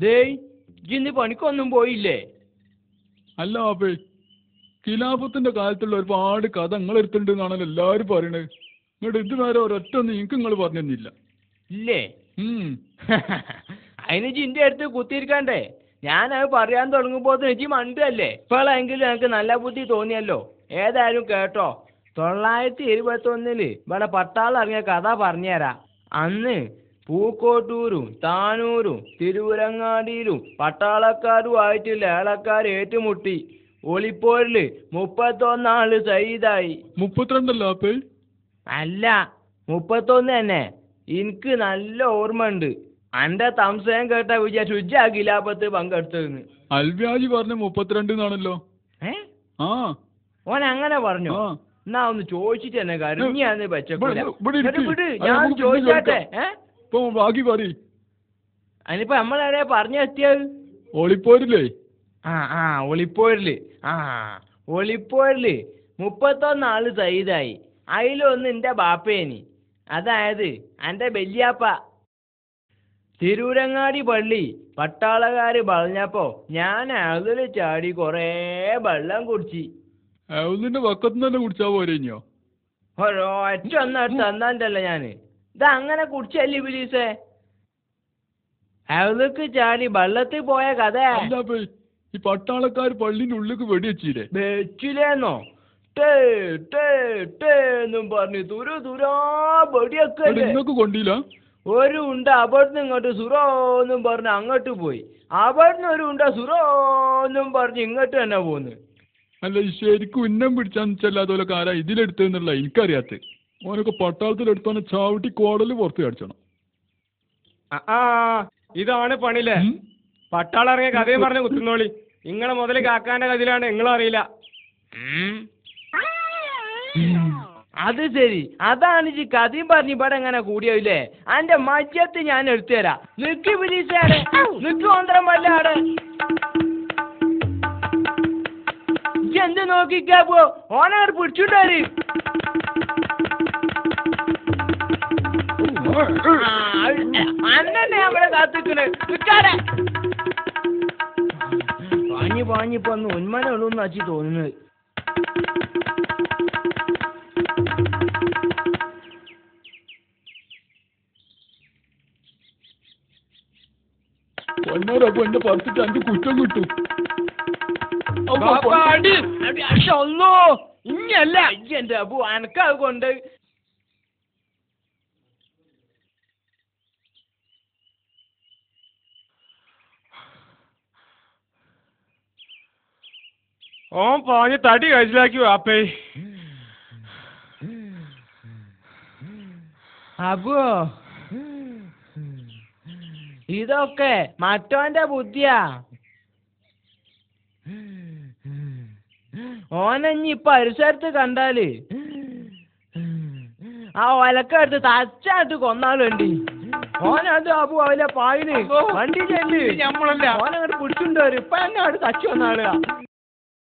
ദേയ് ഇന്ന് പണിക്കൊന്നും പോയില്ലേ? അല്ല ആപ്പേ, ഖിലാഫത്തിന്റെ കാലത്തുള്ള ഒരുപാട് കഥ നിങ്ങൾ എടുത്തിട്ടുണ്ട് എന്നാണല്ലോ എല്ലാവരും പറയണത്. ഇങ്ങോട്ട് ഇതുവരെ ഒരൊറ്റ നിങ്ങൾക്ക് നിങ്ങൾ പറഞ്ഞില്ല. ഇല്ലേ? അതിന് ജിന്റെ അടുത്ത് കുത്തിയിരിക്കണ്ടേ? ഞാനത് പറയാൻ തുടങ്ങുമ്പോ ഇജി മണ്ടല്ലേ? ഇപ്പോഴെങ്കിലും എനിക്ക് നല്ല ബുദ്ധി തോന്നിയല്ലോ. ഏതായാലും കേട്ടോ, 921 ഇവിടെ പട്ടാളം ഇറങ്ങിയ കഥ പറഞ്ഞുതരാം. അന്ന് പൂക്കോട്ടൂരും താനൂരും തിരുവരങ്ങാടിയിലും പട്ടാളക്കാരുമായിട്ട് ലേളക്കാർ ഏറ്റുമുട്ടി. ഒളിപ്പോരില് 31 ആള് സയ്യിദായി. 32 അല്ല, 31 തന്നെ. എനിക്ക് നല്ല ഓർമ്മ ഉണ്ട്. അന്റെ സംശയം കേട്ട വിചാരിച്ചു ഉജ്ജാ ഖിലാഫത്ത് പങ്കെടുത്തതെന്ന്. അൽവ്യാജി പറഞ്ഞ 32 എന്നാണല്ലോ. ഓൻ അങ്ങനെ പറഞ്ഞോ? എന്നാ ഒന്ന് ചോദിച്ചിട്ട് തന്നെ കാര്യം. ഞാൻ ചോദിച്ചാട്ടെ. അതിനിപ്പോ നമ്മളെ പറഞ്ഞെത്തിയത് ഒളിപ്പോരില്ലേ? ഒളിപ്പോരില്. ഒളിപ്പോരില് 31 ആള് സയ്യിദായി. അതിലൊന്ന് എന്റെ ബാപ്പേനി, അതായത് എന്റെ വല്യാപ്പ. തിരൂരങ്ങാടി പള്ളി പട്ടാളക്കാര് പറഞ്ഞപ്പോ ഞാൻ അതില് ചാടി കൊറേ വെള്ളം കുടിച്ചു. അതിന്റെ പക്കത്തുനിന്ന് തന്നെ കുടിച്ചാ പോരോ? ഒറ്റ തന്നല്ലോ ഞാന്. ഇത് അങ്ങനെ കുടിച്ചല്ലേ ബിലീസേ? അതിലേക്ക് ചാടി വെള്ളത്തിൽ പോയ കഥ. ഈ പട്ടാളക്കാർ പള്ളിന്റെ ഉള്ളിലേക്ക് വെടിവെച്ചില്ലേ? വെച്ചില്ലേന്നോ? എന്നും പറഞ്ഞു തുരാ വെടിയൊക്കെ. നിങ്ങൾക്ക് കൊണ്ടില്ല? ഒരു ഉണ്ട അവിടുന്ന് ഇങ്ങോട്ട് സുറോന്നും പറഞ്ഞ് അങ്ങോട്ട് പോയി. അവിടുന്ന് ഒരു ഉണ്ട സുറോന്നും പറഞ്ഞ് ഇങ്ങോട്ട് തന്നെ പോന്ന്. അല്ല, ശരിക്കും ഉന്നം പിടിച്ചാന്ന് വെച്ചല്ലാത്തോലൊക്കെ ആരാ ഇതിലെടുത്തെന്നുള്ള എനിക്കറിയാത്ത. ഓനൊക്കെ പട്ടാളത്തിലെടുത്തോനെ ചാവിട്ടി കോടല് പുറത്ത് കാണിച്ചണം. ഇതാണ് പണിയില്ലേ? പട്ടാളം ഇറങ്ങിയ കഥയും പറഞ്ഞ് കുത്തുന്നോളി. നിങ്ങളെ മുതല് കാക്കാന്റെ കഥയിലാണ്, നിങ്ങളും അറിയില്ല. അത് ശരി, അതാണ് ഈ കഥയും പറഞ്ഞ് ഇവിടെ എങ്ങനെ കൂടിയല്ലേ? അന്റെ മജ്ജത്ത് ഞാൻ എടുത്തു തരാം. നിക്ക് വിളിച്ചാടെ, നിക്ക് ഒന്തരം വല്ലാടെ. എന്ത് നോക്കിക്കാ പോ, ഓനാർ പിടിച്ചുണ്ടാര്. അന്നെ അവിടെ കാത്തിക്കണേ. നിക്കാടെ പാഞ്ഞിപ്പോ ഒന്ന് ഉന്മനുള്ളൂ എന്നാച്ചി തോന്നുന്നത്. എന്റെ പറത്തിട്ട് എനിക്ക് കുറ്റം കിട്ടും. ഇഞ്ഞല്ല എന്റെ അബു അനക്കത് കൊണ്ട്. ഓൻ പാഞ്ഞ് തടി കഴിച്ചിലാക്കി വാപ്പേ. അബു, ഇതൊക്കെ മറ്റോന്റെ ബുദ്ധിയാ. ഓനഞ്ഞി പരിസരത്ത് കണ്ടാല് ആ ഒലക്കെടുത്ത് തച്ചാട്ട് കൊന്നാളുണ്ട്. ഓനത് അബു അവലെ പായിന് വണ്ടി ചെല്ല്. ഓനങ്ങോട്ട് പിടിച്ചുണ്ടോ? ഇപ്പൊ എന്നെ അവിടെ തച്ചു വന്നാളുക.